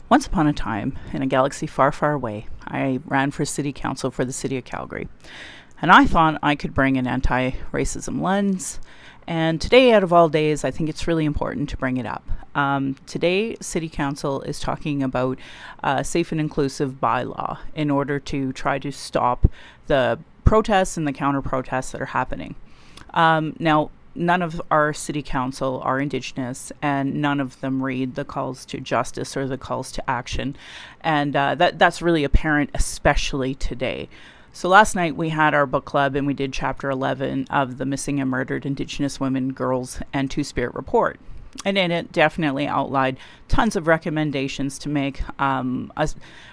Once upon a time, in a galaxy far, far away, I ran for city council for the city of Calgary. And I thought I could bring an anti-racism lens. And today, out of all days, I think it's really important to bring it up. Today, City Council is talking about a safe and inclusive bylaw in order to try to stop the protests and the counter-protests that are happening. Now, none of our city council are Indigenous, and none of them read the calls to justice or the calls to action. And that's really apparent, especially today. So last night we had our book club and we did chapter 11 of the Missing and Murdered Indigenous Women, Girls, and Two-Spirit report. And in it definitely outlined tons of recommendations to make a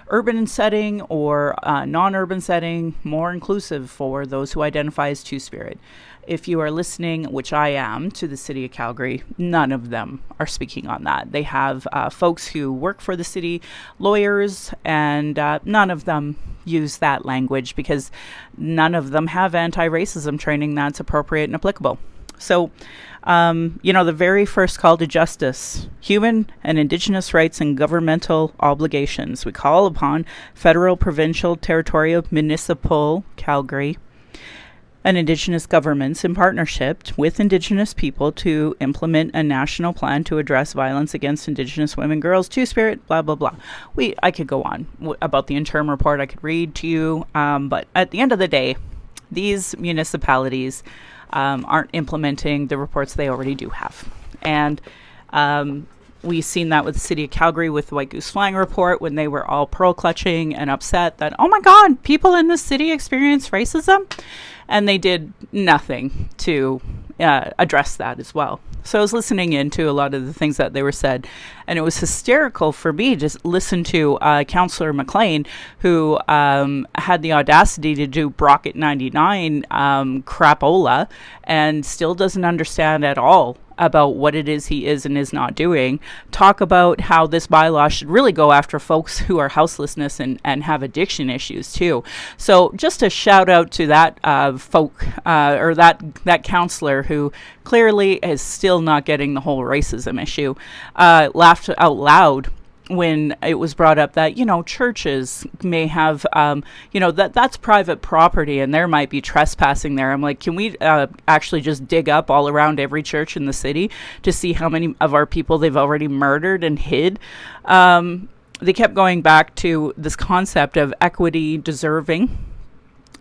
urban setting or non-urban setting more inclusive for those who identify as Two-Spirit. If you are listening, which I am, to the City of Calgary, none of them are speaking on that. They have folks who work for the city, lawyers, and none of them use that language because none of them have anti-racism training that's appropriate and applicable. So, the very first call to justice, human and Indigenous rights and governmental obligations. We call upon federal, provincial, territorial, municipal, Calgary, and Indigenous governments in partnership with Indigenous people to implement a national plan to address violence against Indigenous women, girls, Two-Spirit, blah, blah, blah. I could go on about the interim report. I could read to you. But at the end of the day, these municipalities aren't implementing the reports they already do have. And we've seen that with the City of Calgary with the White Goose Flying report when they were all pearl clutching and upset that, oh my God, people in this city experience racism. And they did nothing to address that as well. So I was listening into a lot of the things that they were said, and it was hysterical for me to listen to Councillor McLean, who had the audacity to do Brocket 99 crapola and still doesn't understand at all about what it is he is and is not doing. Talk about how this bylaw should really go after folks who are houselessness and have addiction issues too. So just a shout out to that or that counselor who clearly is still not getting the whole racism issue. Laughed out loud when it was brought up that, churches may have, that's private property and there might be trespassing there. I'm like, can we actually just dig up all around every church in the city to see how many of our people they've already murdered and hid? They kept going back to this concept of equity deserving.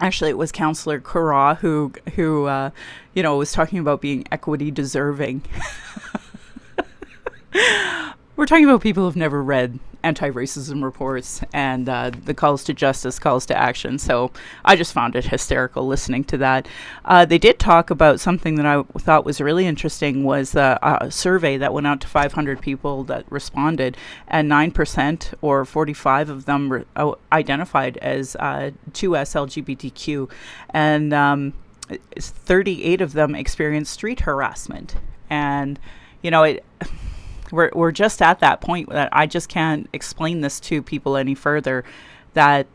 Actually, it was Councillor Kura who was talking about being equity deserving. We're talking about people who've never read anti-racism reports and the calls to justice, calls to action. So I just found it hysterical listening to that. They did talk about something that I thought was really interesting was a survey that went out to 500 people that responded, and 9% or 45 of them identified as 2S LGBTQ, and 38 of them experienced street harassment. And, We're just at that point that I just can't explain this to people any further, that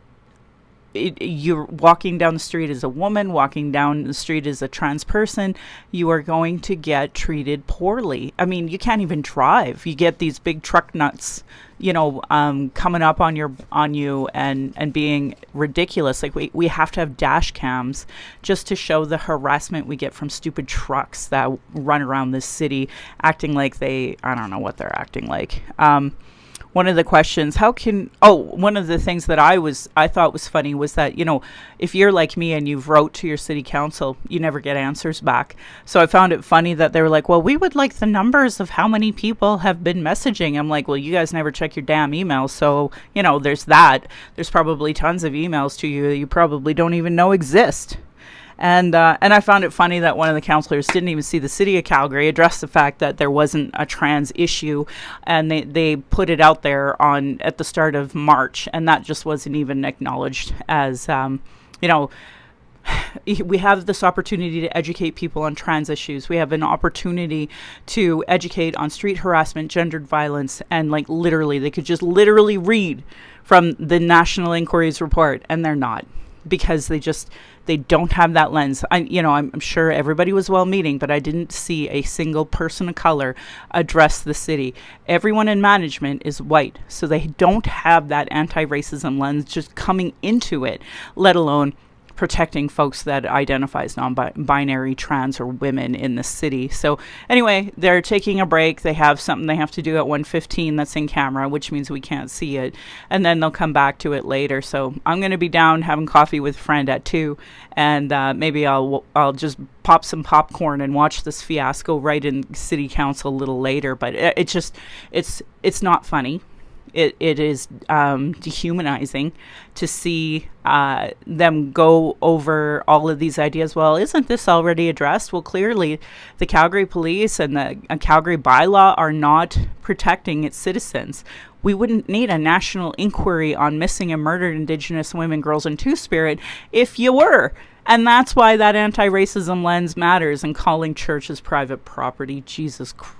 you're walking down the street as a woman, walking down the street as a trans person, you are going to get treated poorly. I mean, you can't even drive. You get these big truck nuts, coming up on you and being ridiculous. Like we have to have dash cams just to show the harassment we get from stupid trucks that run around this city acting like I don't know what they're acting like. One of the questions, one of the things that I thought was funny was that, if you're like me and you've wrote to your city council, you never get answers back. So I found it funny that they were like, well, we would like the numbers of how many people have been messaging. I'm like, well, you guys never check your damn emails. So, there's that. There's probably tons of emails to you that you probably don't even know exist. And I found it funny that one of the councillors didn't even see the City of Calgary address the fact that there wasn't a trans issue, and they put it out there at the start of March, and that just wasn't even acknowledged as, we have this opportunity to educate people on trans issues. We have an opportunity to educate on street harassment, gendered violence, and they could just literally read from the National Inquiries report, and they're not. because they don't have that lens. I'm sure everybody was well meaning, but I didn't see a single person of color address the city. Everyone in management is white, so they don't have that anti-racism lens just coming into it, let alone protecting folks that identify as non-binary, trans, or women in the city. So anyway, they're taking a break. They have something they have to do at 1:15 that's in camera, which means we can't see it. And then they'll come back to it later. So I'm going to be down having coffee with a friend at 2. And maybe I'll just pop some popcorn and watch this fiasco right in city council a little later. But it's not funny. It is dehumanizing to see them go over all of these ideas. Well, isn't this already addressed? Well, clearly the Calgary Police and the Calgary bylaw are not protecting its citizens. We wouldn't need a national inquiry on missing and murdered Indigenous women, girls, and Two-Spirit if you were. And that's why that anti-racism lens matters, and calling churches private property. Jesus Christ.